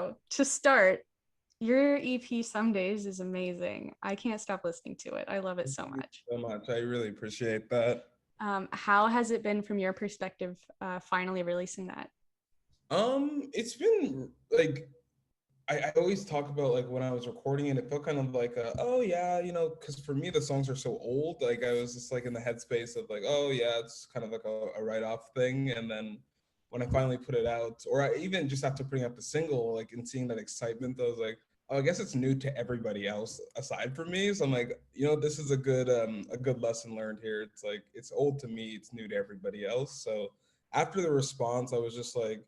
So to start, your EP Some Days is amazing. I can't stop listening to it. I love it Thank so you much. so much. I really appreciate that. How has it been from your perspective, finally releasing that? It's been like I always talk about like when I was recording it, it felt kind of like oh yeah, because for me the songs are so old. Like I was just like in the headspace of like, oh yeah, it's kind of like a write-off thing. And then when I finally put it out, or even just after putting out the single, like and seeing that excitement, I was like, oh, I guess it's new to everybody else aside from me. So I'm like, this is a good lesson learned here. It's like it's old to me, it's new to everybody else. So after the response, I was just like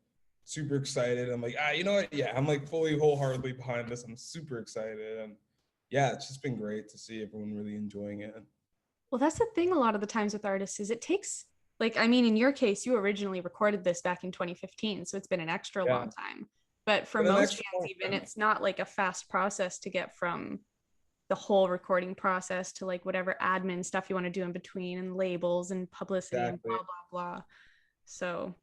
super excited. I'm like, you know what? Yeah, I'm like fully wholeheartedly behind this. I'm super excited. And yeah, it's just been great to see everyone really enjoying it. Well, that's the thing a lot of the times with artists is it takes, like, I mean, in your case, you originally recorded this back in 2015, so it's been an extra Yeah. long time. But for But an most extra bands, long even, time. it's not like a fast process to get from the whole recording process to like whatever admin stuff you want to do in between and labels and publicity and Exactly. blah, blah, blah. So,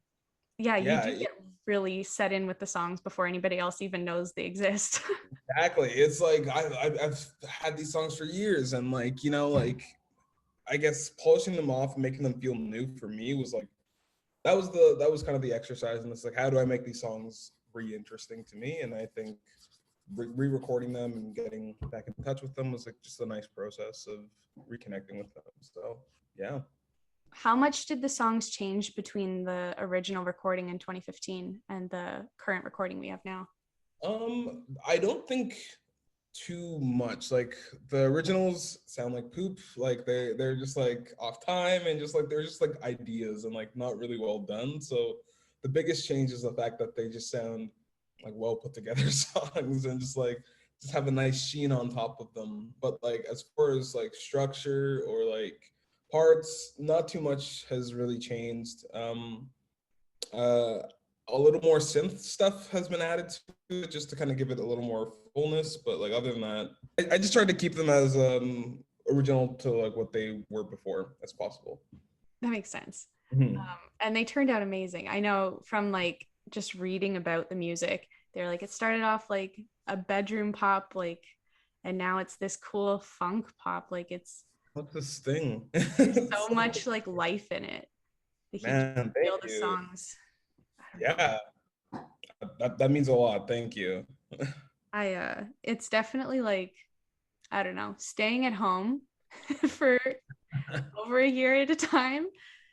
yeah, you Yeah, do get really set in with the songs before anybody else even knows they exist. exactly. It's like I've had these songs for years, and like like I guess polishing them off and making them feel new for me was like that was kind of the exercise, and it's like how do I make these songs re-interesting to me? And I think re-recording them and getting back in touch with them was like just a nice process of reconnecting with them. So yeah. How much did the songs change between the original recording in 2015 and the current recording we have now? I don't think too much. Like the originals sound like poop. Like they're just like off time and just like they're just like ideas and like not really well done. So the biggest change is the fact that they just sound like well put together songs and just have a nice sheen on top of them. But like as far as like structure or like parts, not too much has really changed. Uh, a little more synth stuff has been added to it just to kind of give it a little more fullness. But like other than that, I just tried to keep them as original to like what they were before as possible. That makes sense. Mhm. And they turned out amazing. I know from like just reading about the music, they're like, it started off like a bedroom pop, like, and now it's this cool funk pop. Like, What's this thing? there's so much like life in it. Like, you can Man, feel thank the you. songs. I don't know. Yeah, that means a lot. Thank you. It's definitely like, I don't know, staying at home for over a year at a time.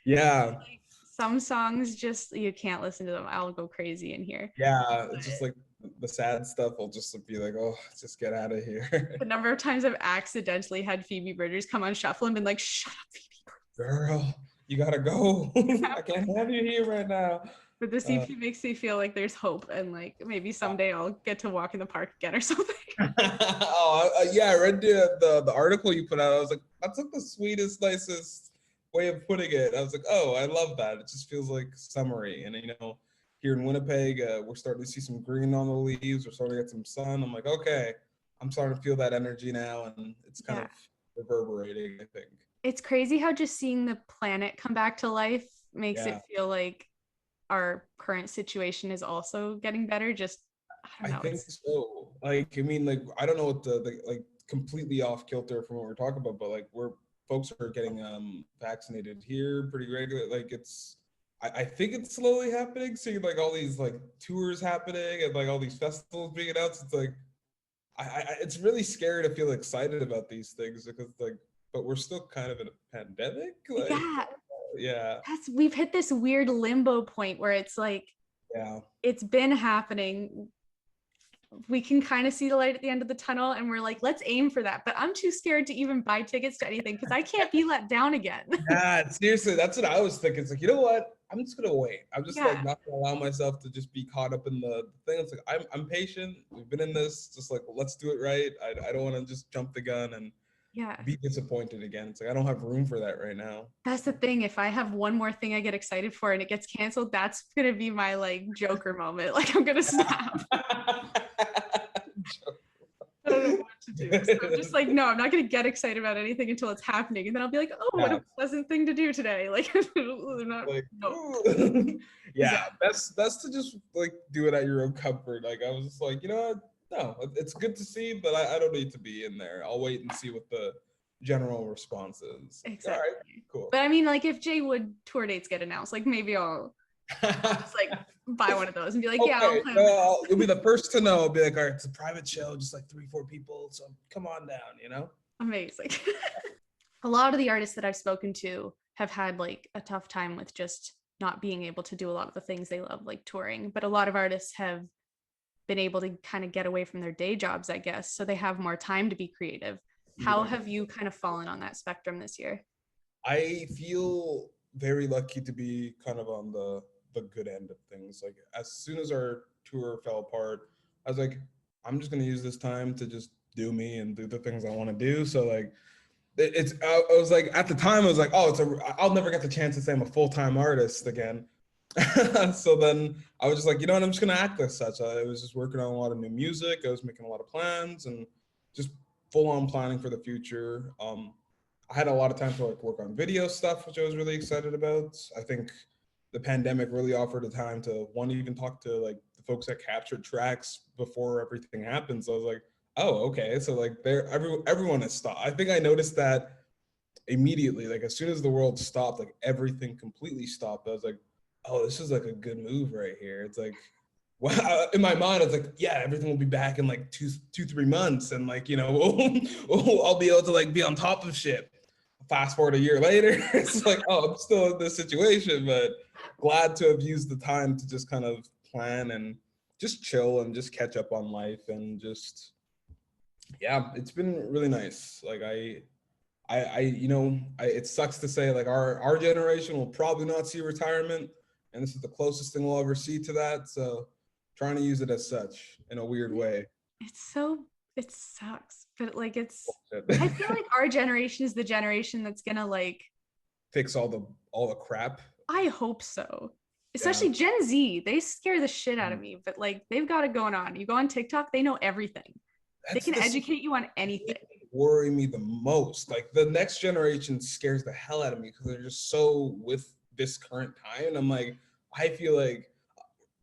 Yeah, Like some songs just you can't listen to them. I'll go crazy in here. yeah. But It's just like the sad stuff will just be like, oh, just get out of here. the number of times I've accidentally had Phoebe Bridgers come on shuffle and been like, "Shut up, Phoebe." Girl, you gotta go. I can't have you here right now. But this Uh, EP makes me feel like there's hope and like maybe someday I'll get to walk in the park again or something. oh, yeah, I read the article you put out. I was like, that's like the sweetest, nicest way of putting it. I was like, oh, I love that. It just feels like summery. And here in Winnipeg, we're starting to see some green on the leaves. We're starting to get some sun. I'm like, okay, I'm starting to feel that energy now, and it's kind of Yeah. reverberating, I think. It's crazy how just seeing the planet come back to life makes it Yeah, feel like our current situation is also getting better. Just I don't I know. think It's so. Like, I mean, like, I don't know what the like completely off kilter from what we're talking about, but like, we're folks are getting vaccinated here pretty regularly. Like, I think it's slowly happening. Seeing like all these like tours happening and like all these festivals being announced, it's like, it's really scary to feel excited about these things because like, but we're still kind of in a pandemic. Like, yeah, yeah, we've hit this weird limbo point where it's like yeah. it's been happening. We can kind of see the light at the end of the tunnel and we're like, let's aim for that. But I'm too scared to even buy tickets to anything because I can't be let down again. Yeah, seriously, that's what I was thinking. It's like, you know what? I'm just gonna wait. I'm just like Yeah. not gonna allow myself to just be caught up in the thing. It's like I'm patient. We've been in this. Just like let's do it right. I don't want to just jump the gun and Yeah. be disappointed again. It's like I don't have room for that right now. That's the thing. If I have one more thing I get excited for and it gets canceled, that's gonna be my like Joker moment. Like I'm gonna snap. I don't know what to do. So I'm just like, no, I'm not going to get excited about anything until it's happening. And then I'll be like, oh, what a pleasant thing to do today. Like, not, like no. yeah, that's to just like do it at your own comfort. Like I was just like, you know what? No, it's good to see, but I don't need to be in there. I'll wait and see what the general response is. Exactly. All right, cool. But I mean, like if JayWood tour dates get announced, like maybe I'll just like buy one of those and be like, okay, yeah, I'll play you'll be the first to know. I'll be like, all right, it's a private show, just like 3-4 people. So come on down, you know? Amazing. A lot of the artists that I've spoken to have had like a tough time with just not being able to do a lot of the things they love, like touring. But a lot of artists have been able to kind of get away from their day jobs, I guess. So they have more time to be creative. How have you kind of fallen on that spectrum this year? I feel very lucky to be kind of on the good end of things. Like as soon as our tour fell apart, I was like, I'm just going to use this time to just do me and do the things I want to do. So like, I was like, at the time I was like, oh, I'll never get the chance to say I'm a full-time artist again. So then I was just like, you know what, I'm just going to act as such. I was just working on a lot of new music. I was making a lot of plans and just full on planning for the future. I had a lot of time to like work on video stuff, which I was really excited about. I think the pandemic really offered a time to even talk to like the folks that captured tracks before everything happened. So I was like, oh, okay. So like everyone has stopped. I think I noticed that immediately, like as soon as the world stopped, like everything completely stopped. I was like, oh, this is like a good move right here. It's like, wow. In my mind, it's like, yeah, everything will be back in like 2-3 months. And like, you know, I'll be able to like be on top of shit. Fast forward a year later, it's like, oh, I'm still in this situation, but glad to have used the time to just kind of plan and just chill and just catch up on life and just, yeah, it's been really nice. Like it sucks to say like our generation will probably not see retirement, and this is the closest thing we'll ever see to that. So trying to use it as such in a weird way. It sucks, but like I feel like our generation is the generation that's gonna like fix all the crap. I hope so. Especially Gen Z, they scare the shit out of me, but like they've got it going on. You go on TikTok, they know everything. They can educate you on anything. Worry me the most. Like the next generation scares the hell out of me because they're just so with this current time. And I'm like, I feel like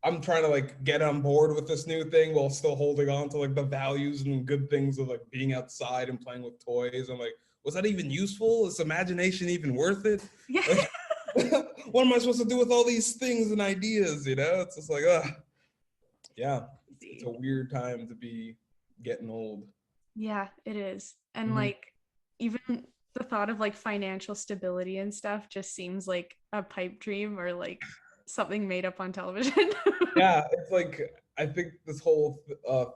I'm trying to like get on board with this new thing while still holding on to like the values and good things of like being outside and playing with toys. I'm like, was that even useful? Is imagination even worth it? Yeah. Like, what am I supposed to do with all these things and ideas? You know, it's just like, yeah, it's a weird time to be getting old. Yeah, it is. And like even the thought of like financial stability and stuff just seems like a pipe dream or like something made up on television. Yeah, it's like I think this whole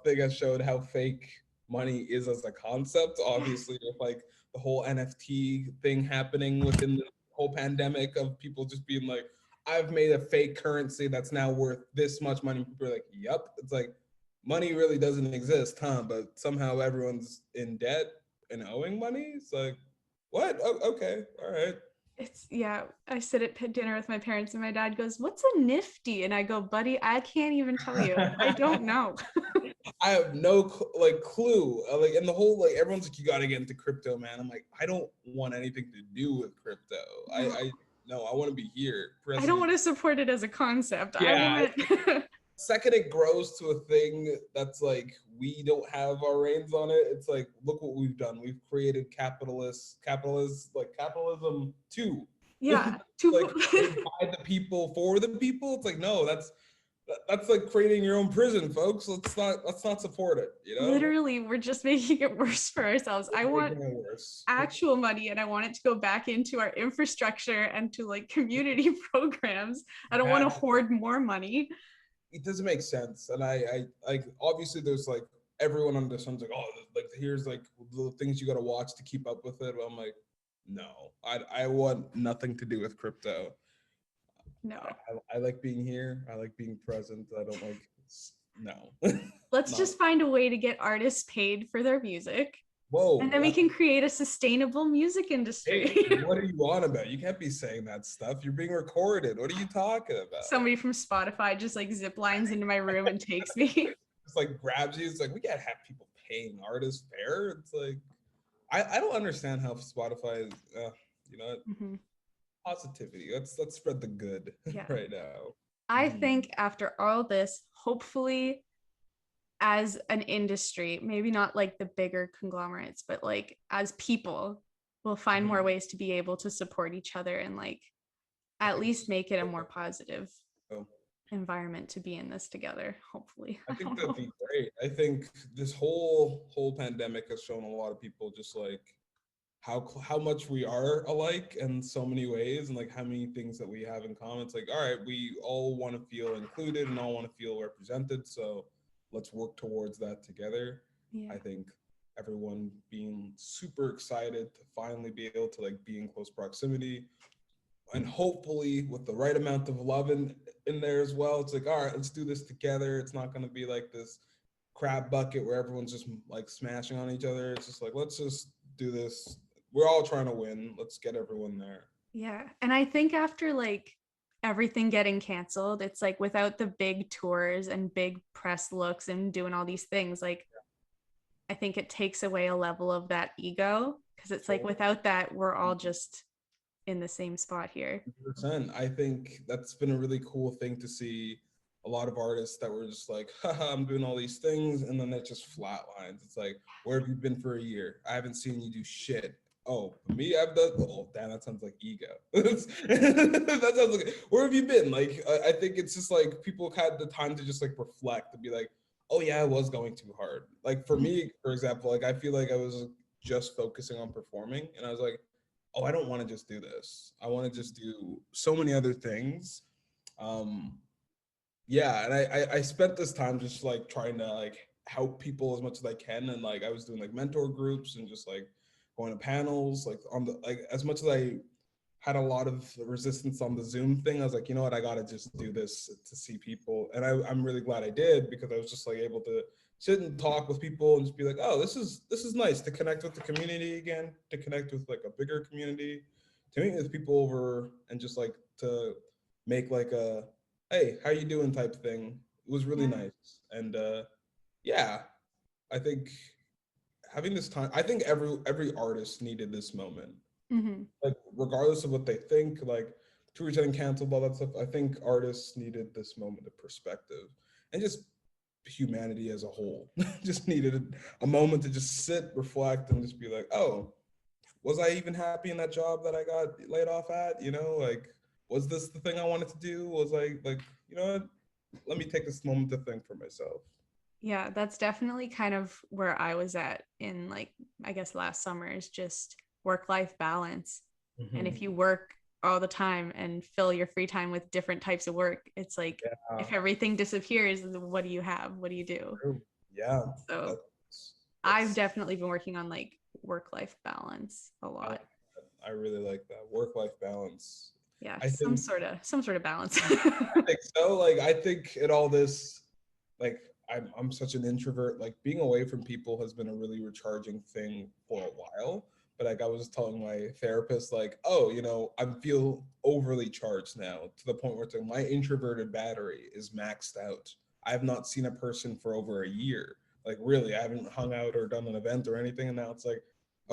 thing has showed how fake money is as a concept. Obviously, with like the whole NFT thing happening within the whole pandemic of people just being like, I've made a fake currency that's now worth this much money. People are like, yep. It's like money really doesn't exist, huh? But somehow everyone's in debt and owing money. It's like, what? Oh, okay, all right. I sit at dinner with my parents and my dad goes, what's a nifty? And I go, buddy, I can't even tell you. I don't know. I have no clue. Like, and the whole, like, everyone's like, you got to get into crypto, man. I'm like, I don't want anything to do with crypto. I want to be here. I don't want to support it as a concept. Yeah. Second it grows to a thing that's like we don't have our reins on it, it's like, look what we've done. We've created capitalism too. Yeah. Like by the people for the people. It's like, no, that's like creating your own prison, folks. Let's not support it, you know? Literally, we're just making it worse for ourselves. I want actual money and I want it to go back into our infrastructure and to like community programs. I don't want to hoard more money. It doesn't make sense. And I like, obviously there's like everyone under the sun's like, oh, like here's like the things you got to watch to keep up with it. But I'm like, no, I want nothing to do with crypto. No, I like being here. I like being present. I don't like, no. Let's just find a way to get artists paid for their music. Whoa. And then we can create a sustainable music industry. Hey, what are you on about? You can't be saying that stuff. You're being recorded. What are you talking about? Somebody from Spotify just like zip lines into my room and takes me. just like grabs you. It's like, we gotta have people paying artists fair. It's like, I don't understand how Spotify is, you know, Mhm. positivity. Let's spread the good Yeah. right now. I Mhm. think after all this, hopefully as an industry, maybe not like the bigger conglomerates, but like as people, we'll find more Mhm. ways to be able to support each other and like I at think least make it a more positive so. environment to be in this together, hopefully. I I think don't that'd know. be great. I think this whole pandemic has shown a lot of people just like how much we are alike in so many ways, and like how many things that we have in common. It's like, all right, we all want to feel included and all want to feel represented, so let's work towards that together. Yeah. I think everyone being super excited to finally be able to like be in close proximity, and hopefully with the right amount of love in there as well. It's like, all right, let's do this together. It's not going to be like this crab bucket where everyone's just like smashing on each other. It's just like, let's just do this. We're all trying to win. Let's get everyone there. Yeah. And I think after like everything getting canceled, it's like without the big tours and big press looks and doing all these things, like I think it takes away a level of that ego because it's like without that, we're all just in the same spot here. 100%. I think that's been a really cool thing to see. A lot of artists that were just like, haha, I'm doing all these things, and then it just flatlines. It's like, where have you been for a year? I haven't seen you do shit. Oh, me, I've done. Oh, damn, that sounds like ego. That sounds like. Where have you been? Like, I think it's just like people had the time to just like reflect, to be like, oh yeah, I was going too hard. Like for me, for example, like I feel like I was just focusing on performing, and I was like, oh, I don't want to just do this. I want to just do so many other things. Um, yeah, and I spent this time just like trying to like help people as much as I can, and like I was doing like mentor groups and just like going to panels, like on the like as much as I had a lot of resistance on the Zoom thing, I was like, you know what, I gotta just do this to see people, and I'm really glad I did, because I was just like able to sit and talk with people and just be like, oh, this is nice to connect with the community again, to connect with like a bigger community, to meet with people over and just like to make like a hey, how you doing type thing. It was really Yeah. nice, and yeah, I think having this time, I think every artist needed this moment, Mm-hmm. like regardless of what they think, like tours getting canceled, all that stuff. I think artists needed this moment of perspective, and just humanity as a whole just needed a moment to just sit, reflect, and just be like, oh, was I even happy in that job that I got laid off at? You know, like, was this the thing I wanted to do? Was I like, you know what? Let me take this moment to think for myself. Yeah, that's definitely kind of where I was at in like, I guess last summer is just work-life balance. And if Mhm. you work all the time and fill your free time with different types of work, it's like Yeah, if everything disappears, what do you have? What do you do? true. Yeah, So I've that's definitely been working on like work-life balance a I like lot. that. I really like that work-life balance. Yeah, I think some sort of balance. I think so. Like I think in all this, like I'm such an introvert. Like being away from people has been a really recharging thing for a while. But like I was telling my therapist, like, oh, you know, I feel overly charged now, to the point where it's like my introverted battery is maxed out. I have not seen a person for over a year. Like really, I haven't hung out or done an event or anything. And now it's like,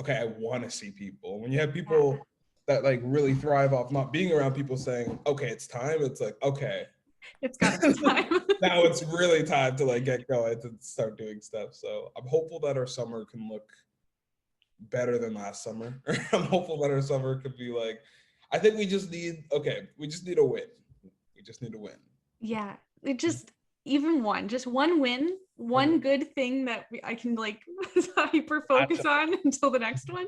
okay, I want to see people. When you have Yeah, people that like really thrive off not being around people saying, okay, it's time, it's like, okay. it's gotta be time. Now it's really time to like get going to start doing stuff. So I'm hopeful that our summer can look better than last summer. I'm hopeful that our summer could be like, I think we just need, okay, we just need a win. We just need a win. Yeah, it just even one, just one win, one good thing that I can like hyper focus on until the next one.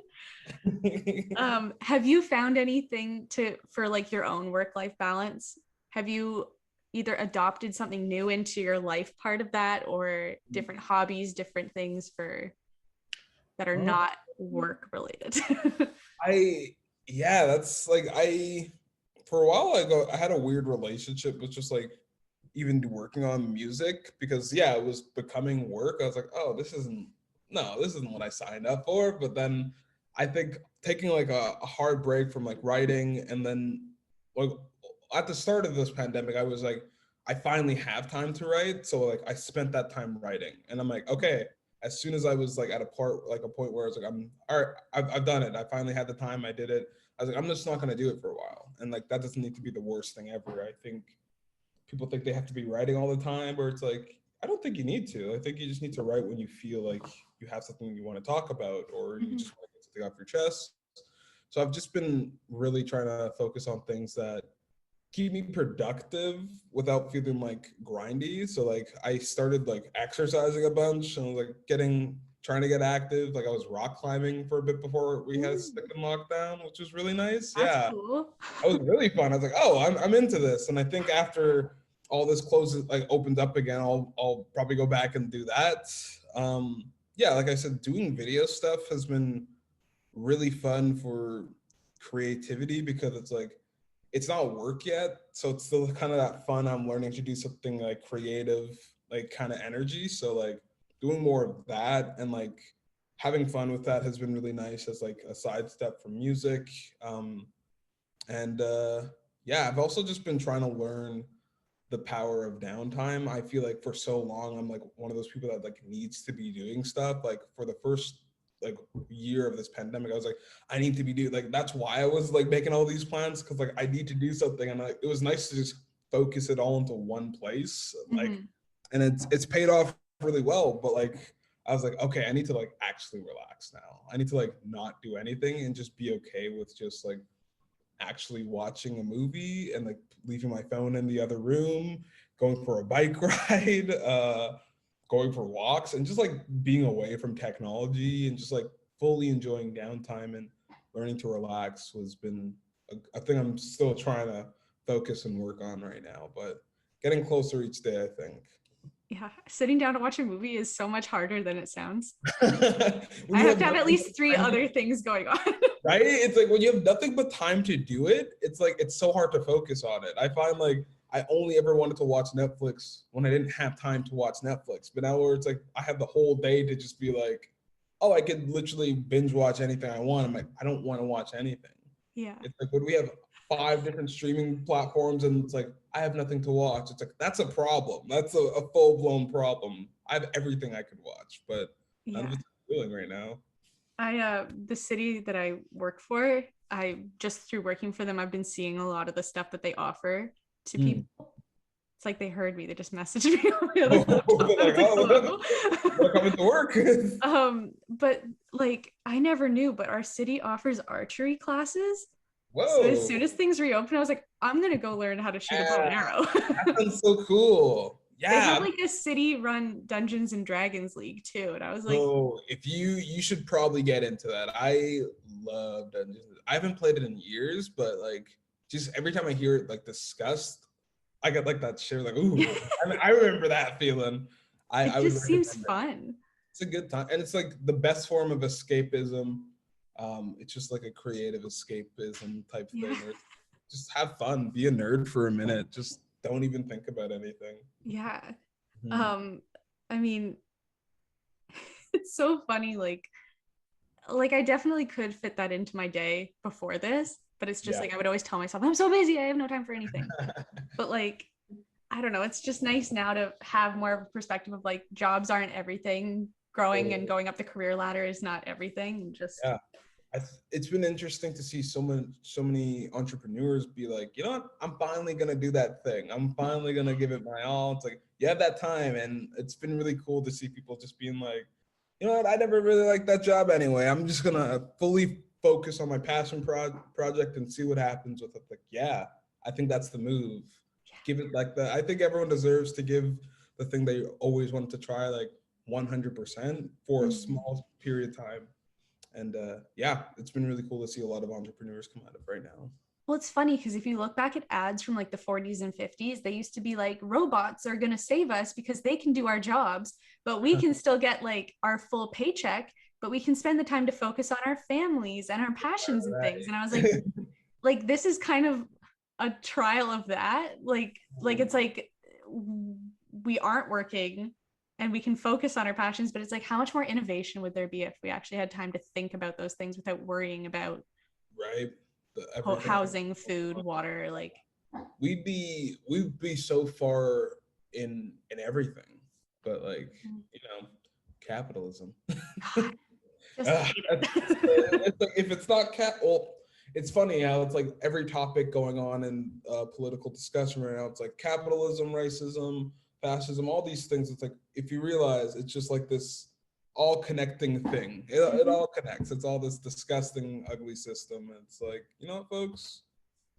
Have you found anything to for like your own work-life balance? Have you either adopted something new into your life part of that or different hobbies, different things for that are Um, not work related? I yeah, that's like for a while I had a weird relationship with just like even working on music, because yeah, it was becoming work. I was like, oh, this isn't what I signed up for. But then I think taking like a hard break from like writing, and then like at the start of this pandemic, I was like, I finally have time to write. So like I spent that time writing, and I'm like, okay, as soon as I was like at a point where I was like, I'm all right, I've done it. I finally had the time. I did it. I was like, I'm just not going to do it for a while. And like, that doesn't need to be the worst thing ever. I think people think they have to be writing all the time, where it's like, I don't think you need to. I think you just need to write when you feel like you have something you want to talk about, or you Mhm. just want to get something off your chest. So I've just been really trying to focus on things that keep me productive without feeling like grindy. So like I started like exercising a bunch, and I was like trying to get active. Like I was rock climbing for a bit before we had a Ooh, second lockdown, which was really nice. that's Yeah, cool. that was really fun. I was like, oh, I'm into this. And I think after all this closes, like opens up again, I'll probably go back and do that. Yeah, like I said, doing video stuff has been really fun for creativity, because it's like it's not work yet, so it's still kind of that fun. I'm learning to do something like creative, like kind of energy. So like doing more of that and like having fun with that has been really nice as like a sidestep from music. And Yeah, I've also just been trying to learn the power of downtime. I feel like for so long I'm like one of those people that like needs to be doing stuff. Like for the first like year of this pandemic, I was like, I need to be doing, like, that's why I was like making all these plans, because like I need to do something. And like it was nice to just focus it all into one place. Like, Mhm. and it's paid off really well. But like I was like, okay, I need to like actually relax now. I need to like not do anything and just be okay with just like actually watching a movie and like leaving my phone in the other room, going for a bike ride, going for walks, and just like being away from technology and just like fully enjoying downtime and learning to relax was been a thing I'm still trying to focus and work on right now, but getting closer each day, I think. Yeah, sitting down to watch a movie is so much harder than it sounds. When I you have have to have at nothing least but three time to, other things going on. right? It's like when you have nothing but time to do it, it's like it's so hard to focus on it. I find like I only ever wanted to watch Netflix when I didn't have time to watch Netflix. But now where it's like I have the whole day to just be like, oh, I could literally binge watch anything I want. I'm like, I don't want to watch anything. Yeah. It's like when we have 5 different streaming platforms and it's like I have nothing to watch. It's like that's a problem. That's a full-blown problem. I have everything I could watch, but none of Yeah. it's appealing right now. The city that I work for, I just through working for them, I've been seeing a lot of the stuff that they offer to Hmm. people. It's like they heard me. They just messaged me on my other Oh, laptop. I they're was like, like, oh, gotta come hello. into work. But like I never knew, but our city offers archery classes. So as Whoa. soon as things reopened, I was like, I'm gonna go learn how to shoot a bow and Yeah, arrow. that sounds so cool. They have Yeah. like a city-run Dungeons and Dragons league too, and I was like, So if you should probably get into that. I love Dungeons. I haven't played it in years, but like just every time I hear it like discussed, I get like that shit like, ooh, I remember that feeling. it I would just seems recommend it. fun. It's a good time. And it's like the best form of escapism. It's just like a creative escapism type Yeah, thing where just have fun, be a nerd for a minute. Just don't even think about anything. yeah. Mhm. Um, I mean, it's so funny. Like I definitely could fit that into my day before this, but it's just Yeah. like I would always tell myself, I'm so busy, I have no time for anything. But like, I don't know, it's just nice now to have more of a perspective of like jobs aren't everything. Growing and Totally. going up the career ladder is not everything. Just Yeah. It's been interesting to see so many entrepreneurs be like, you know what, I'm finally gonna do that thing. I'm finally gonna give it my all. It's like you have that time, and it's been really cool to see people just being like, you know what, I never really liked that job anyway. I'm just gonna fully focus on my passion project and see what happens with it. Like, yeah, I think that's the move. Give it like that. I think everyone deserves to give the thing they always wanted to try like 100% for a Mhm. small period of time. And yeah, it's been really cool to see a lot of entrepreneurs come out of right now. Well, it's funny because if you look back at ads from like the 40s and 50s, they used to be like, robots are going to save us because they can do our jobs, but we can still get like our full paycheck, but we can spend the time to focus on our families and our passions and things. And I was Right. like this is kind of a trial of that. Like it's like we aren't working and we can focus on our passions, but it's like how much more innovation would there be if we actually had time to think about those things without worrying about Right. Everything. housing, food, water, like. we'd be so far in everything, but like, you know, capitalism. God, just Ah, hate it. it's like, if it's not well, it's funny how it's like every topic going on in political discussion right now, it's like capitalism, racism, fascism, all these things. It's like, if you realize, it's just like this all connecting thing. It Mhm. all connects. It's all this disgusting, ugly system. It's like, you know what, folks,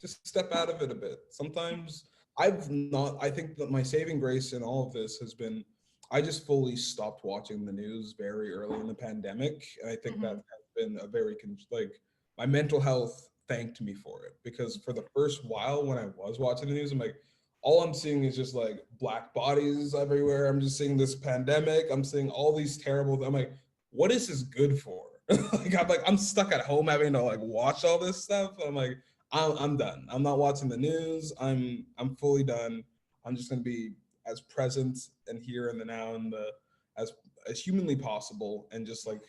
just step out of it a bit. Sometimes I think that my saving grace in all of this has been, I just fully stopped watching the news very early in the pandemic. And I think that Mhm. has been a very, like, my mental health thanked me for it, because for the first while when I was watching the news, I'm like, all I'm seeing is just like black bodies everywhere. I'm just seeing this pandemic. I'm seeing all these terrible, I'm like, what is this good for? I'm stuck at home having to like watch all this stuff. I'm like, I'm done. I'm not watching the news. I'm fully done. I'm just gonna be as present and here in the now and the as as humanly possible, and just like,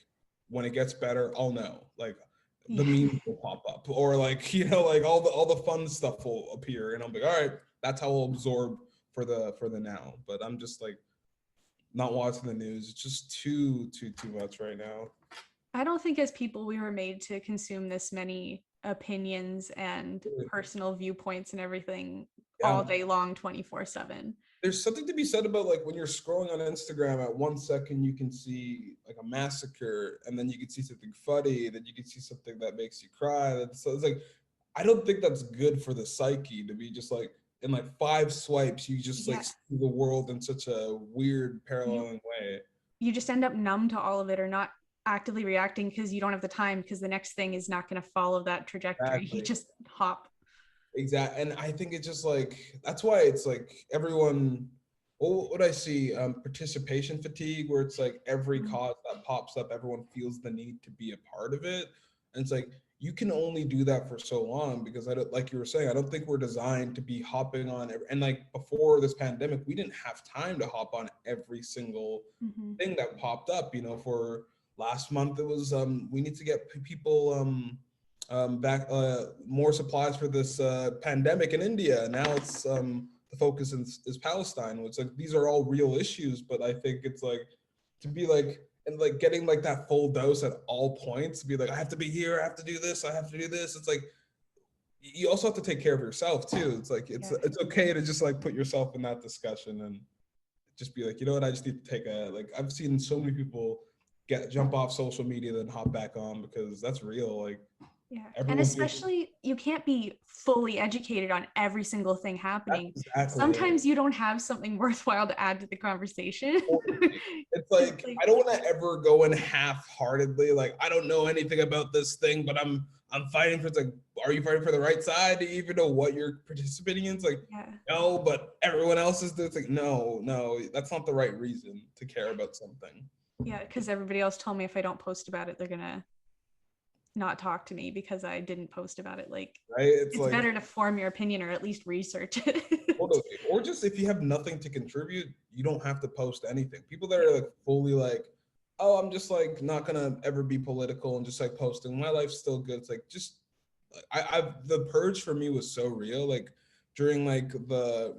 when it gets better, I'll know. Like, the Yeah. memes will pop up, or like, like all the fun stuff will appear, and I'll be like, all right, that's how I'll absorb for the now. But I'm just like not watching the news. It's just too much right now. I don't think as people we were made to consume this many opinions and personal viewpoints and everything all Yeah. day long 24/7. There's something to be said about, like, when you're scrolling on Instagram, at 1 second you can see like a massacre, and then you can see something funny, then you can see something that makes you cry. So it's like, I don't think that's good for the psyche to be just like, in like 5 swipes you just like Yeah. see the world in such a weird You paralleling way. you just end up numb to all of it or not actively reacting because you don't have the time because the next thing is not going to follow that trajectory. You Exactly. just hop. Exactly. And I think it's just like, that's why it's like everyone, what I see, participation fatigue, where it's like every Mhm. cause that pops up, everyone feels the need to be a part of it. And it's like, you can only do that for so long, because I don't, like you were saying, I don't think we're designed to be hopping on and like, before this pandemic, we didn't have time to hop on every single Mhm. thing that popped up. For last month, it was, we need to get people back, more supplies for this pandemic in India. Now it's, the focus is Palestine. It's like, these are all real issues, but I think it's like, to be like, and like getting like that full dose at all points, be like, I have to be here, I have to do this, I have to do this. It's like, you also have to take care of yourself too. It's like, Yeah. it's okay to just like put yourself in that discussion, and just be like, you know what, I just need to take a, like, I've seen so many people jump off social media then hop back on, because that's real. Like, Yeah. And everyone feels, especially you can't be fully educated on every single thing that's happening. exactly it. Sometimes you don't have something worthwhile to add to the conversation. Totally. It's 'Cause, like, like, I don't want to ever go in half-heartedly, like, I don't know anything about this thing, but I'm fighting for, it's like, are you fighting for the right side? Do you even know what you're participating in? It's like, yeah. no, but everyone else is doing. It's like, no, that's not the right reason to care about something. Yeah, because everybody else told me if I don't post about it, they're gonna not talk to me because I didn't post about it. Like, Right? It's it's like, better to form your opinion or at least research it. totally. Or just, if you have nothing to contribute, you don't have to post anything. People that are like fully like, oh, I'm just like not gonna ever be political and just like posting, my life's still good. It's like, just, the purge for me was so real. Like, during like the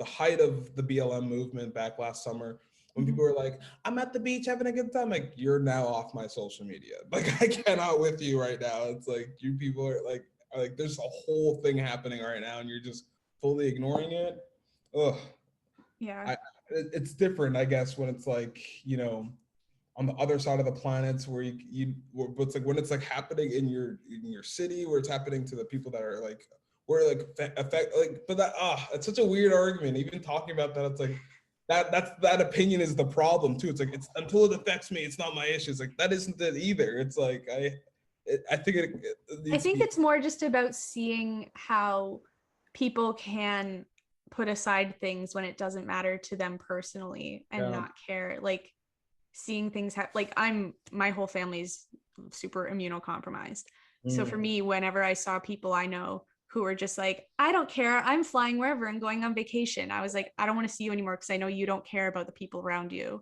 height of the BLM movement back last summer, when Mhm. people were like, I'm at the beach having a good time, like, you're now off my social media. Like, I cannot with you right now. It's like, you people are like, there's a whole thing happening right now, and you're just fully ignoring it. Ugh. Yeah. I, it's different, I guess, when it's like, on the other side of the planets, where where, but it's like when it's like happening in your city, where it's happening to the people that are like, where like affect, like, but it's such a weird argument. Even talking about that, it's like, that opinion is the problem too. It's like, it's until it affects me, it's not my issue. It's like, that isn't it either. It's like, I think it I needs to think be. it's more just about seeing how people can put aside things when it doesn't matter to them personally and Yeah. not care. Like seeing things like my whole family's super immunocompromised. So for Mm. me, whenever I saw people I know who were just like, I don't care, I'm flying wherever and going on vacation, I was like, I don't want to see you anymore because I know you don't care about the people around you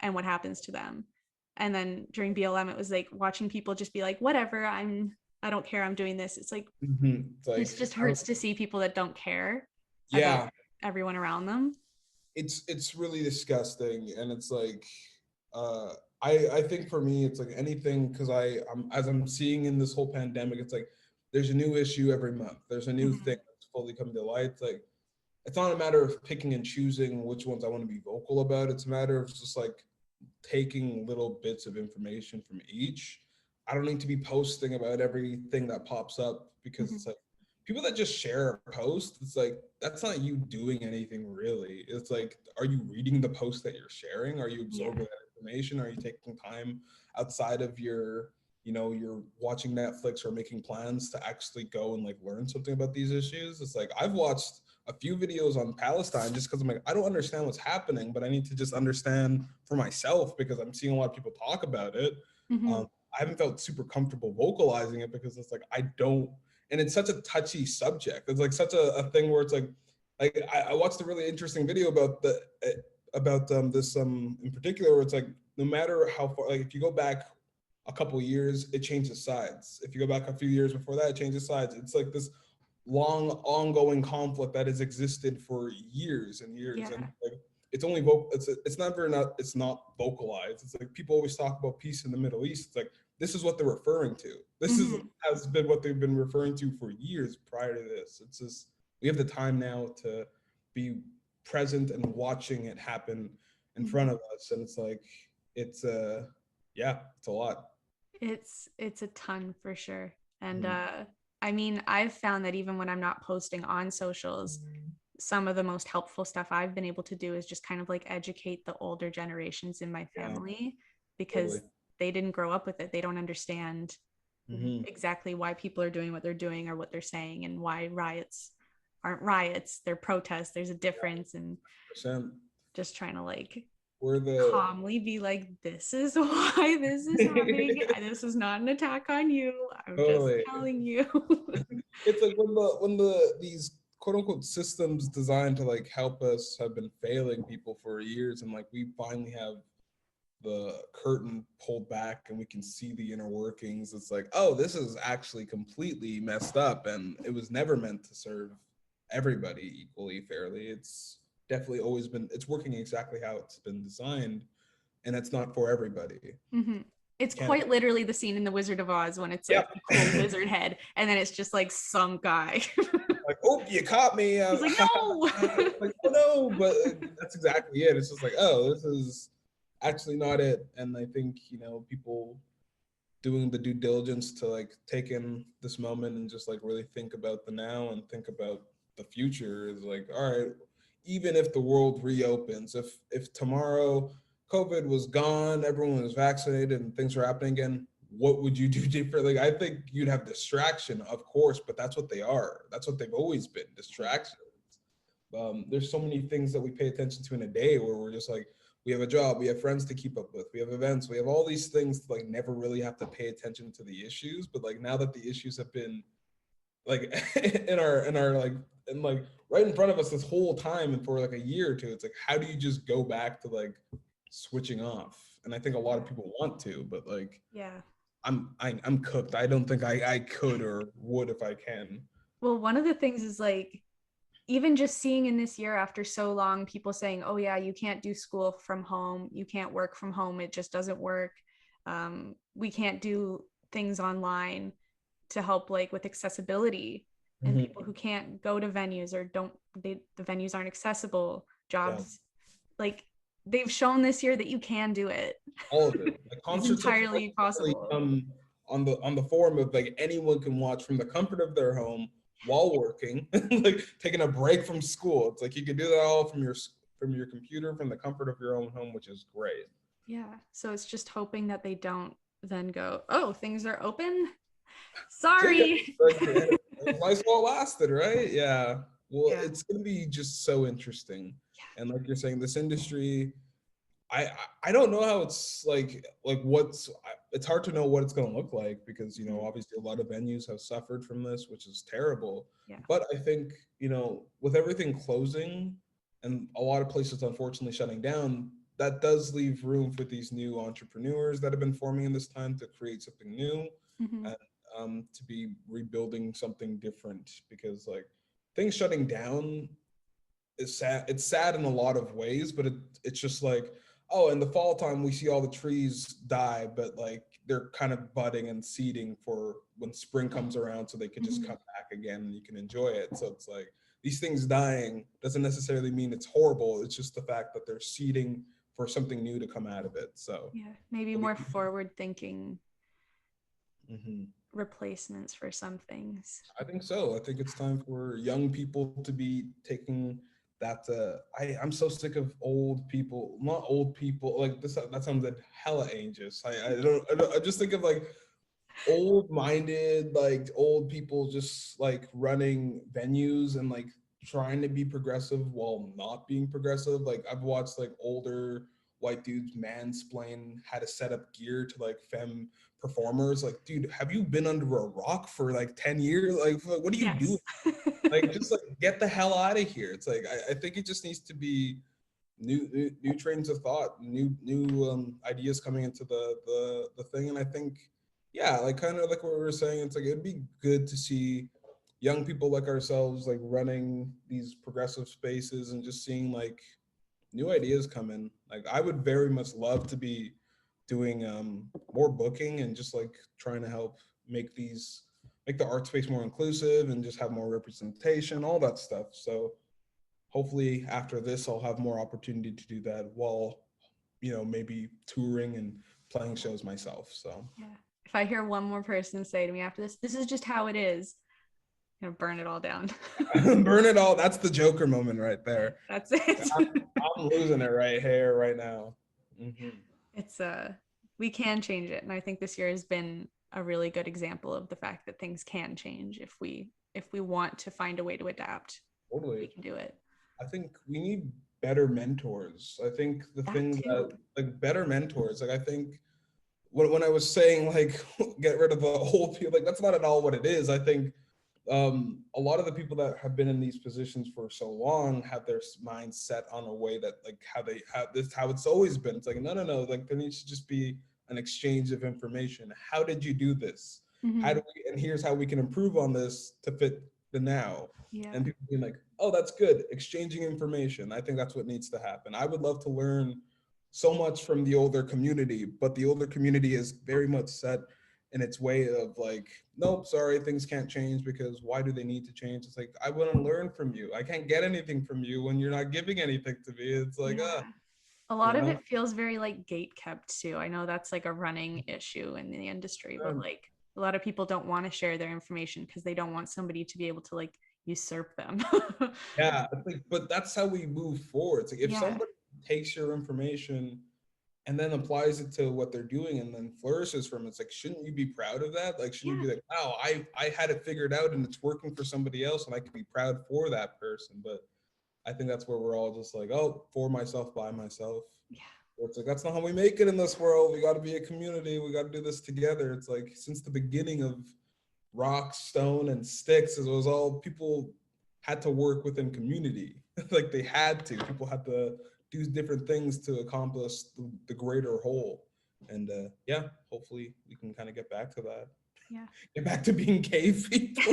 and what happens to them. And then during BLM, it was like watching people just be like, whatever, I don't care, I'm doing this. It's like, It's like, it just hurts to see people that don't care about yeah, everyone around them. it's really disgusting. And it's like, uh, I think for me, it's like anything, because I'm as I'm seeing in this whole pandemic, it's like there's a new issue every month. There's a new Mhm. thing that's fully coming to light. It's like it's not a matter of picking and choosing which ones I want to be vocal about. It's a matter of just like taking little bits of information from each. I don't need to be posting about everything that pops up, because Mhm. it's like people that just share a post, it's like that's not you doing anything really. It's like, are you reading the post that you're sharing? Are you Yeah. absorbing that information? Are you taking time outside of your, you're watching Netflix or making plans to actually go and like learn something about these issues? It's like I've watched a few videos on Palestine just because I'm like, I don't understand what's happening, but I need to just understand for myself because I'm seeing a lot of people talk about it. Mhm. I haven't felt super comfortable vocalizing it because it's like I don't, and it's such a touchy subject. It's like such a thing where it's like I watched a really interesting video about about this in particular, where it's like no matter how far, like if you go back a couple years, it changes sides. If you go back a few years before that, it changes sides. It's like this long ongoing conflict that has existed for years and years, Yeah. and like it's only it's never not it's not vocalized. It's like people always talk about peace in the Middle East. It's like this is what they're referring to. This is Mhm. has been what they've been referring to for years prior to this. It's just we have the time now to be present and watching it happen in Mhm. front of us, and it's like it's yeah, it's a lot. It's a ton for sure. And Mhm. I mean, I've found that even when I'm not posting on socials, some of the most helpful stuff I've been able to do is just kind of like educate the older generations in my Yeah, family, because totally. they didn't grow up with it. They don't understand Hmm. exactly why people are doing what they're doing or what they're saying, and why riots aren't riots, they're protests. There's a Yeah, difference. And 100%. just trying to like We're the calmly be like, this is why this is happening. This is not an attack on you. I'm just totally. telling you. It's like when these quote unquote systems designed to like help us have been failing people for years, and like we finally have the curtain pulled back and we can see the inner workings. It's like, oh, this is actually completely messed up, and it was never meant to serve everybody equally fairly. It's definitely always been, it's working exactly how it's been designed, and it's not for everybody. Mm-hmm. It's Can't. quite literally the scene in The Wizard of Oz when it's like Yep. the cool wizard head, and then it's just like some guy. Like, oh, you caught me. He's like, no. Like, oh no, but that's exactly it. It's just like, oh, this is actually not it. And I think, people doing the due diligence to like take in this moment and just like really think about the now and think about the future is like, all right, even if the world reopens, if tomorrow COVID was gone, everyone was vaccinated and things were happening again, what would you do differently? I think you'd have distraction, of course, but that's what they are. That's what they've always been, distractions. There's so many things that we pay attention to in a day where we're just like, we have a job, we have friends to keep up with, we have events, we have all these things to like never really have to pay attention to the issues. But like now that the issues have been like in our like and like right in front of us this whole time and for like a year or two, it's like how do you just go back to like switching off? And I think a lot of people want to, but like Yeah. I'm cooked. I don't think I could or would if I can. Well, one of the things is like, even just seeing in this year after so long, people saying, oh, yeah, you can't do school from home. You can't work from home. It just doesn't work. We can't do things online to help like with accessibility, and Mhm. people who can't go to venues or the venues aren't accessible, Yeah, jobs, like they've shown this year that you can do it. all of it. Like It's concerts have entirely really possible. come on the form of like anyone can watch from the comfort of their home while working, like taking a break from school. It's like you can do that all from your computer, from the comfort of your own home, which is great. Yeah. So it's just hoping that they don't then go, oh, things are open. Sorry. Like, it might as well lasted, right? Yeah. Well, Yeah. it's gonna be just so interesting. And like you're saying, this industry, I I don't know how it's like what's it's hard to know what it's going to look like because Mhm. obviously a lot of venues have suffered from this, which is terrible. Yeah. But I think with everything closing and a lot of places unfortunately shutting down, that does leave room for these new entrepreneurs that have been forming in this time to create something new. Mhm. And to be rebuilding something different, because like things shutting down is sad. It's sad in a lot of ways, but it's just like, oh, in the fall time we see all the trees die, but like they're kind of budding and seeding for when spring comes around, so they can just come back again and you can enjoy it. So it's like these things dying doesn't necessarily mean it's horrible. It's just the fact that they're seeding for something new to come out of it. So yeah, maybe more forward thinking Mhm. replacements for some things. I think so. I think it's time for young people to be taking that. I'm so sick of old people, not old people like this. That sounds like hella ageist. I just think of like old-minded, like old people just like running venues and like trying to be progressive while not being progressive. Like I've watched like older white dudes mansplain how to set up gear to like femme performers. Like, dude, have you been under a rock for like 10 years? Like, what are you doing? Yes. Like, just like get the hell out of here. It's like I think it just needs to be new trains of thought, new ideas coming into the thing. And I think, yeah, like kind of like what we were saying, it's like it'd be good to see young people like ourselves like running these progressive spaces and just seeing like new ideas come in. Like I would very much love to be doing more booking and just like trying to help make the art space more inclusive and just have more representation, all that stuff. So hopefully after this I'll have more opportunity to do that while, maybe touring and playing shows myself. So Yeah. If I hear one more person say to me after this is just how it is, I'm gonna burn it all down. burn it all. That's the Joker moment right there. That's it. I'm losing it right here, right now. Mm-hmm. It's we can change it. And I think this year has been a really good example of the fact that things can change if we want to find a way to adapt. Totally. We can do it. I think we need better mentors. I think like better mentors. Like I think when I was saying like get rid of the old people, like that's not at all what it is. I think a lot of the people that have been in these positions for so long have their minds set on a way that like how it's always been. It's like no, like there needs to just be an exchange of information. How did you do this? Mm-hmm. And here's how we can improve on this to fit the now. Yeah. And people being like, oh, that's good. Exchanging information. I think that's what needs to happen. I would love to learn so much from the older community, but the older community is very much set in its way of like, nope, sorry, things can't change because why do they need to change? It's like, I want to learn from you. I can't get anything from you when you're not giving anything to me. It's like, a lot of it feels very like gate kept too. I know that's like a running issue in the industry, but like a lot of people don't want to share their information because they don't want somebody to be able to like usurp them. Yeah, but that's how we move forward. It's like if somebody takes your information and then applies it to what they're doing and then flourishes from it, it's like, shouldn't you be proud of that? Like, shouldn't you be like, wow, I had it figured out and it's working for somebody else and I can be proud for that person. But I think that's where we're all just like, oh, for myself, by myself. Yeah. It's like, that's not how we make it in this world. We got to be a community. We got to do this together. It's like, since the beginning of rock, stone, and sticks, it was all people had to work within community. Like they had to. People had to do different things to accomplish the greater whole. And hopefully we can kind of get back to that. Yeah. Get back to being cave people.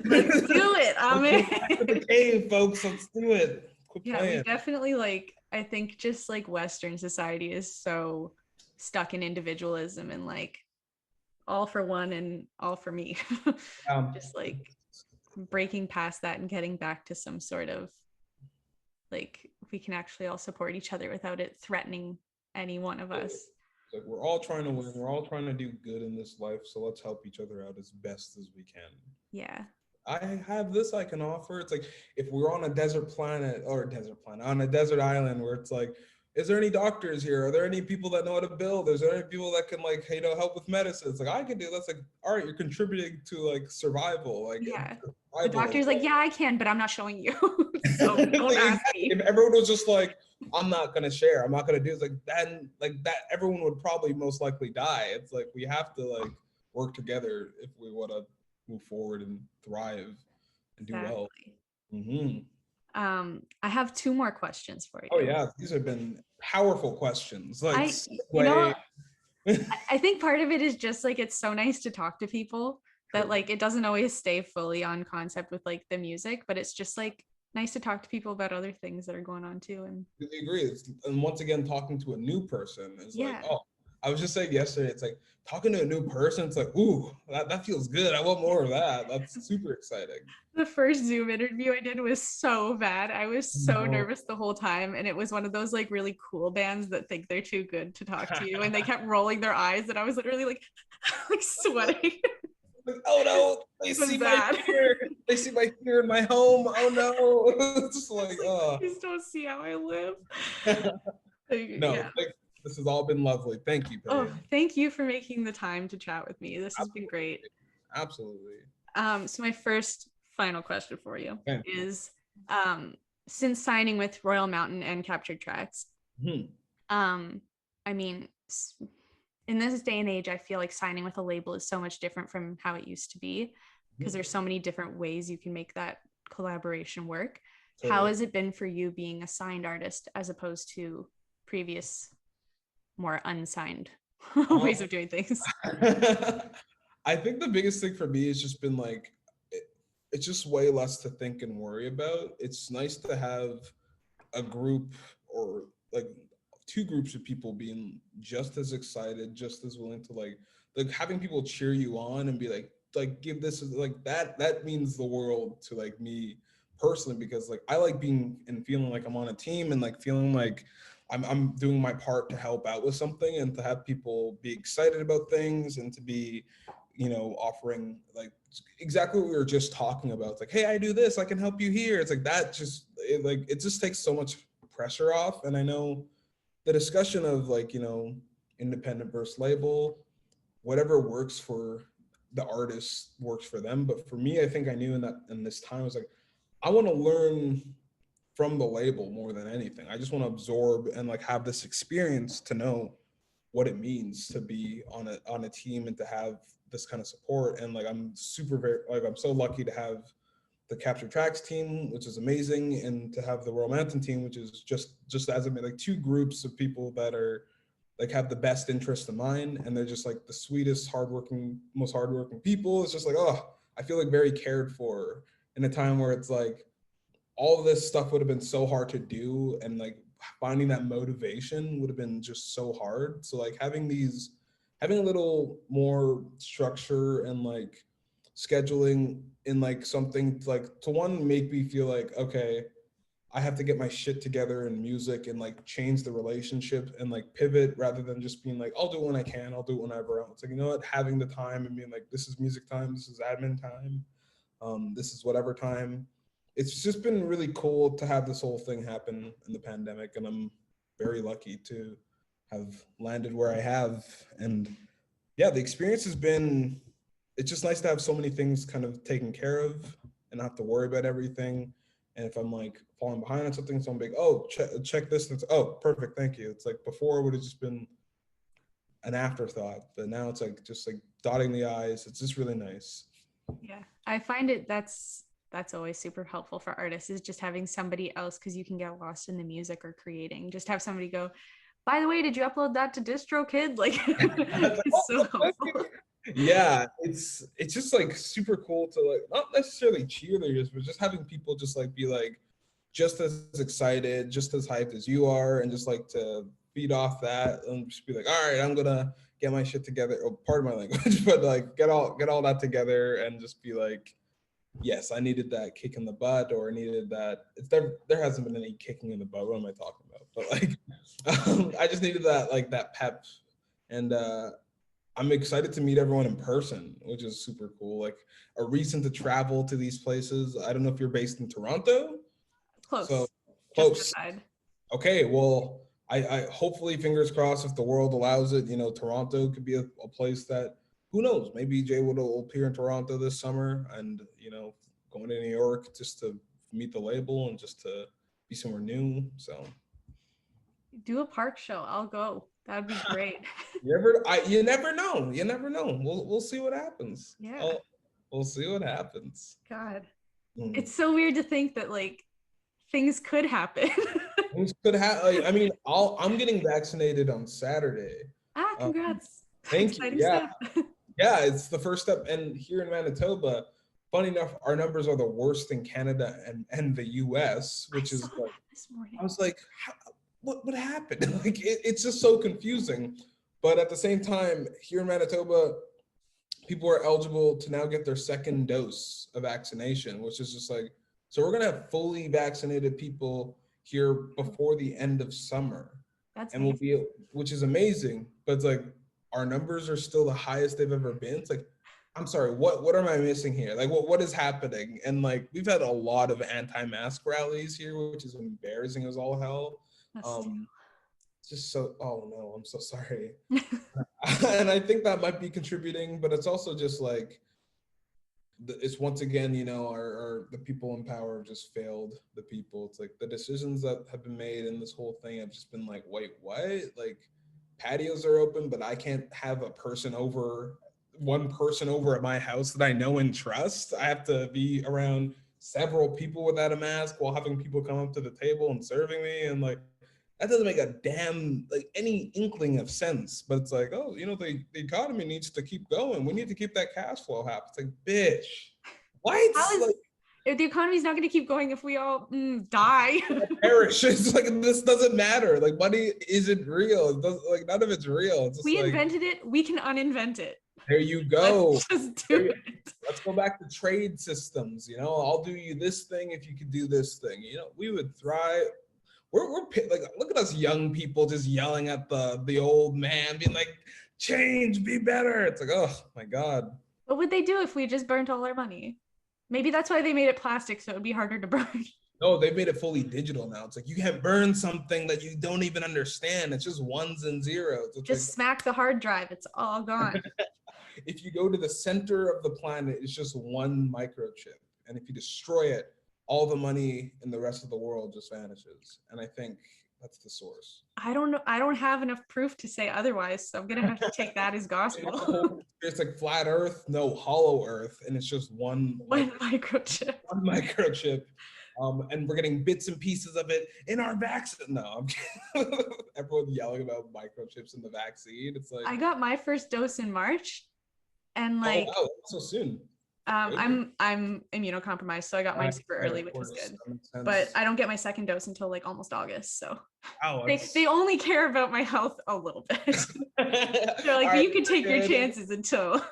Let's do it. Back to the cave, folks. Let's do it. Quit playing. We definitely like, I think just like Western society is so stuck in individualism and like all for one and all for me. Just like breaking past that and getting back to some sort of like we can actually all support each other without it threatening any one of us. Like we're all trying to win. We're all trying to do good in this life. So let's help each other out as best as we can. Yeah. I have this I can offer. It's like if we're on a desert on a desert island where it's like, is there any doctors here? Are there any people that know how to build? Is there any people that can like, help with medicine? It's like, I can do that's like, all right, you're contributing to like survival. Like survival. The doctor's like, yeah, I can, but I'm not showing you. So don't ask me. If everyone was just like, I'm not gonna share, I'm not gonna do it's like then like that everyone would probably most likely die. It's like we have to like work together if we want to move forward and thrive and do well. Mm-hmm. I have 2 more questions for you. Oh yeah, these have been powerful questions. Like I think part of it is just like it's so nice to talk to people that like it doesn't always stay fully on concept with like the music, but it's just like nice to talk to people about other things that are going on too. And I agree. And once again, talking to a new person is like, yeah, oh, I was just saying yesterday, it's like talking to a new person. It's like, ooh, that feels good. I want more of that. That's super exciting. the first Zoom interview I did was so bad. I was so No. nervous the whole time. And it was one of those like really cool bands that think they're too good to talk to you. And they kept rolling their eyes. And I was literally like, like sweating. Like, oh no, they see my bad. fear. They see my fear in my home. Oh no. It's just like, oh. Please don't see how I live. No, Yeah. this has all been lovely. Thank you, Oh, Paige. thank you for making the time to chat with me. This has been great. Absolutely. So my first final question for you Thank is, since signing with Royal Mountain and Captured Tracks, I mean, in this day and age, I feel like signing with a label is so much different from how it used to be, because there's so many different ways you can make that collaboration work. Totally. How has it been for you being a signed artist as opposed to previous, more unsigned ways of doing things? I think the biggest thing for me has just been like, it's just way less to think and worry about. It's nice to have a group or like two groups of people being just as excited, just as willing to like having people cheer you on and be like give this, like that means the world to like me personally, because like I like being and feeling like I'm on a team and like feeling like I'm doing my part to help out with something, and to have people be excited about things and to be, you know, offering like exactly what we were just talking about. It's like, hey, I do this, I can help you here. It's like that just it just takes so much pressure off. And I know the discussion of like, you know, independent versus label, whatever works for the artist works for them. But for me, I think I knew in this time, I was like, I want to learn from the label more than anything. I just want to absorb and like have this experience to know what it means to be on a team and to have this kind of support. And like I'm so lucky to have the Capture Tracks team, which is amazing, and to have the Royal Mountain team, which is just as I mean, like two groups of people that are like have the best interest in mind, and they're just like the sweetest, most hardworking people. It's just like, oh, I feel like very cared for in a time where it's like all of this stuff would have been so hard to do, and like finding that motivation would have been just so hard. So like having a little more structure and like scheduling in like something like to one make me feel like, okay, I have to get my shit together in music and like change the relationship and like pivot, rather than just being like, I'll do it when I can, I'll do it whenever else. It's like, you know what, having the time and being like, this is music time, this is admin time, this is whatever time. It's just been really cool to have this whole thing happen in the pandemic, and I'm very lucky to have landed where I have. And yeah, the experience has been, it's just nice to have so many things kind of taken care of and not have to worry about everything. And if I'm like falling behind on something, someone be like, oh, check this. It's, oh, perfect, thank you. It's like before it would have just been an afterthought, but now it's like just like dotting the I's. It's just really nice. Yeah, I find that's always super helpful for artists, is just having somebody else, because you can get lost in the music or creating. Just have somebody go, by the way, did you upload that to DistroKid? Like, it's so helpful. Yeah, it's just like super cool to like, not necessarily cheerleaders, but just having people just like be like just as excited, just as hyped as you are, and just like to feed off that and just be like, all right, I'm gonna get my shit together. Oh, pardon my language, but like get all that together and just be like, yes, I needed that kick in the butt, or I needed that. There hasn't been any kicking in the butt. What am I talking about? But like, I just needed that pep, and I'm excited to meet everyone in person, which is super cool. Like a reason to travel to these places. I don't know if you're based in Toronto. Close. So close. Just outside. Okay, well, I hopefully, fingers crossed, if the world allows it, you know, Toronto could be a place that, who knows, maybe JayWood will appear in Toronto this summer, and, you know, going to New York just to meet the label and just to be somewhere new. So do a park show. I'll go. That'd be great. You never know. You never know. We'll see what happens. Yeah. We'll see what happens. God. It's so weird to think that like things could happen. Things could happen. Like, I mean, I'm getting vaccinated on Saturday. Congrats. Thank you. Yeah. Yeah, it's the first step. And here in Manitoba, funny enough, our numbers are the worst in Canada and the US, I which saw is like, that this morning. I was like, what happened? Like, it's just so confusing. But at the same time, here in Manitoba, people are eligible to now get their second dose of vaccination, which is just like, so we're gonna have fully vaccinated people here before the end of summer, That's and we'll amazing. be, which is amazing. But it's like our numbers are still the highest they've ever been. It's like, I'm sorry, what am I missing here? Like, what is happening? And like, we've had a lot of anti-mask rallies here, which is embarrassing as all hell. That's Um, just so, oh no, I'm so sorry. And I think that might be contributing, but it's also just like, it's once again, the people in power have just failed the people. It's like the decisions that have been made in this whole thing have just been like, wait, what? Like, patios are open, but I can't have one person over at my house that I know and trust. I have to be around several people without a mask while having people come up to the table and serving me. And like, that doesn't make a damn, like, any inkling of sense. But it's like, oh, the economy needs to keep going. We need to keep that cash flow happen. It's like, bitch, what? How is Like, if the economy's not going to keep going if we all die? perish. It's like, this doesn't matter. Like, money isn't real. It doesn't, like, none of it's real. It's just We like, invented it. We can uninvent it. there you go. Let's just do it. Let's go back to trade systems. I'll do you this thing if you could do this thing. We would thrive. We're like, look at us young people just yelling at the old man, being like, change, be better. It's like, oh my God. What would they do if we just burnt all our money? Maybe that's why they made it plastic, so it would be harder to burn. No, they've made it fully digital now. It's like, you can't burn something that you don't even understand. It's just ones and zeros. It's Just like, smack the hard drive. It's all gone. if you go to the center of the planet, it's just one microchip. And if you destroy it, all the money in the rest of the world just vanishes. And I think that's the source. I don't know. I don't have enough proof to say otherwise, so I'm gonna have to take that as gospel. It's like flat Earth, no, hollow Earth, and it's just one Microchip. one microchip. And we're getting bits and pieces of it in our vaccine. No, I'm kidding. Everyone yelling about microchips in the vaccine. It's like, I got my first dose in March, and like, oh wow, so soon. I'm immunocompromised, so I got mine super early, which was good. But I don't get my second dose until like almost August. So they only care about my health a little bit. They're like, you can take your chances until.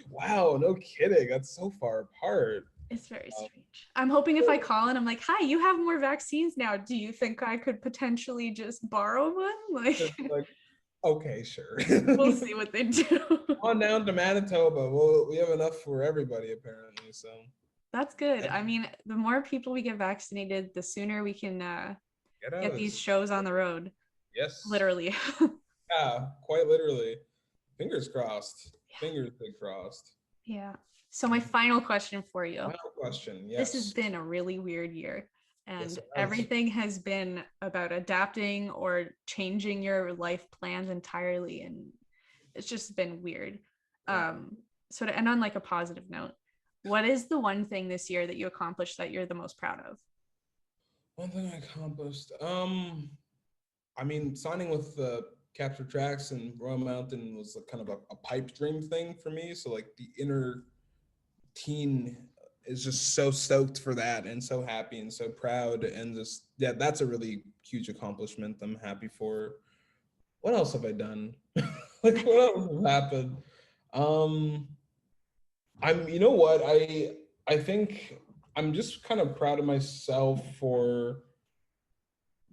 Wow, no kidding. That's so far apart. It's very strange. I'm hoping if I call and I'm like, hi, you have more vaccines now. Do you think I could potentially just borrow one? Like, okay, sure. We'll see what they do. On down to Manitoba. Well, we have enough for everybody, apparently. So that's good. I mean, the more people we get vaccinated, the sooner we can get these shows on the road. Yes. Literally. Yeah, quite literally. Fingers crossed. Yeah. Fingers crossed. Yeah. So my final question for you. Final question, yes. This has been a really weird year. And everything has been about adapting or changing your life plans entirely. And it's just been weird. So to end on like a positive note, what is the one thing this year that you accomplished that you're the most proud of? One thing I accomplished? I mean, signing with Capture Tracks and Royal Mountain was kind of a pipe dream thing for me. So like the inner teen is just so stoked for that and so happy and so proud, and just, yeah, that's a really huge accomplishment I'm happy for. What else have I done? Like, what else has happened? You know what, I think I'm just kind of proud of myself for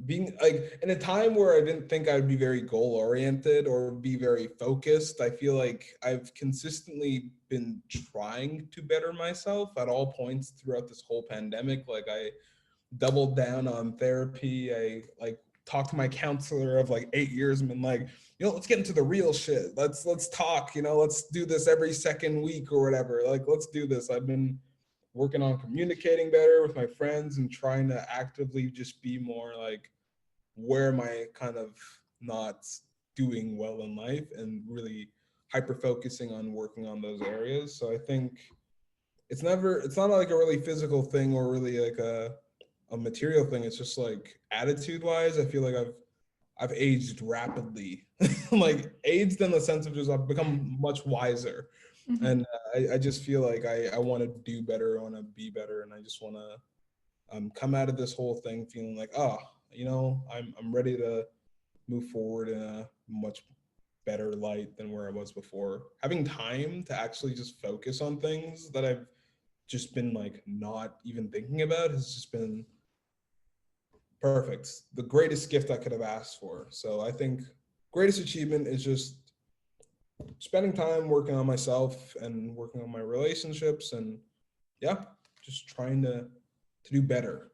being like, in a time where I didn't think I'd be very goal oriented or be very focused. I feel like I've consistently been trying to better myself at all points throughout this whole pandemic. Like, I doubled down on therapy. I like talked to my counselor of like 8 years and been like, let's get into the real shit. Let's talk, let's do this every second week or whatever. Like, let's do this. I've been working on communicating better with my friends and trying to actively just be more like, where am I kind of not doing well in life, and really hyper focusing on working on those areas. So I think it's not like a really physical thing or really like a material thing. It's just like attitude wise, I feel like I've aged rapidly like aged in the sense of just I've become much wiser. Mhm. And I just feel like I want to do better, I want to be better, and I just want to come out of this whole thing feeling like, oh, I'm ready to move forward in a much better light than where I was before. Having time to actually just focus on things that I've just been like not even thinking about has just been perfect. The greatest gift I could have asked for. So I think greatest achievement is just spending time working on myself and working on my relationships, and yeah, just trying to do better.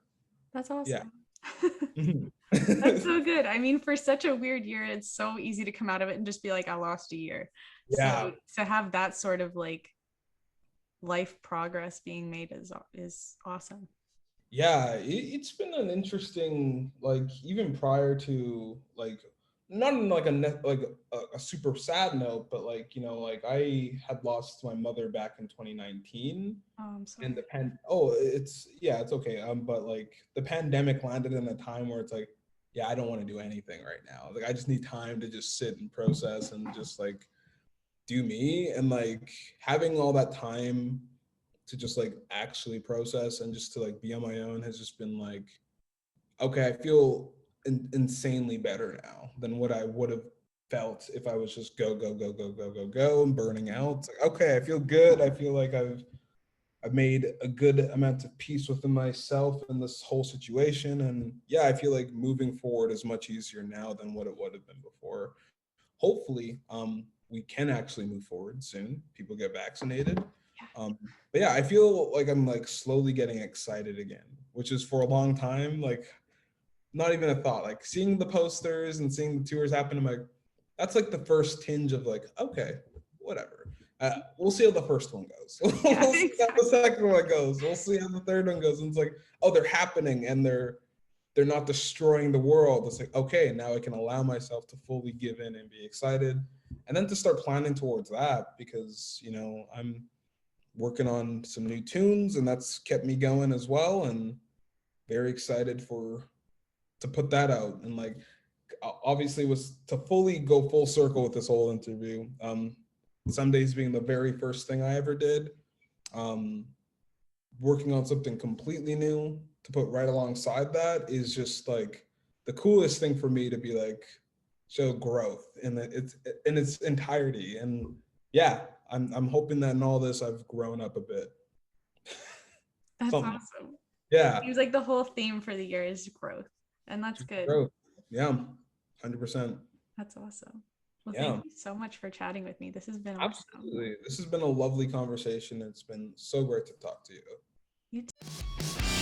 That's Yeah. awesome. Mhm. That's so good. I mean, for such a weird year, it's so easy to come out of it and just be like, I lost a year. Yeah. So to have that sort of like life progress being made is awesome. Yeah, it's been an interesting, like, even prior to like, not in like a super sad note, but like, like I had lost my mother back in 2019. Oh, I'm And sorry. it's okay. But like the pandemic landed in a time where it's like, yeah, I don't want to do anything right now. Like I just need time to just sit and process and just like do me. And like having all that time to just like actually process and just to like be on my own has just been like, okay, I feel insanely better now than what I would have felt if I was just go go go go go go go and burning out. It's like, okay, I feel good. I feel like I've made a good amount of peace within myself in this whole situation. And yeah, I feel like moving forward is much easier now than what it would have been before. Hopefully, we can actually move forward soon. People get vaccinated. But yeah, I feel like I'm like slowly getting excited again, which is for a long time, like not even a thought. Like seeing the posters and seeing the tours happen, I'm like, that's like the first tinge of like, okay, whatever. We'll see how the first one goes. Yeah, We'll see how the exactly. second one goes. We'll see how the third one goes. And it's like, oh, they're happening and they're not destroying the world. It's like, okay, now I can allow myself to fully give in and be excited. And then to start planning towards that because, I'm working on some new tunes and that's kept me going as well. And very excited to put that out. And like, obviously was to fully go full circle with this whole interview. Some days being the very first thing I ever did. Um, Working on something completely new to put right alongside that is just like the coolest thing for me to be like show growth it's in its entirety. And yeah, I'm hoping that in all this I've grown up a bit. That's Something. awesome. Yeah. Seems like the whole theme for the year is growth, and that's Just good. growth. Yeah. 100%. That's awesome. Well, thank Yeah. you so much for chatting with me. This has been awesome. Absolutely. This has been a lovely conversation. It's been so great to talk to you. You too.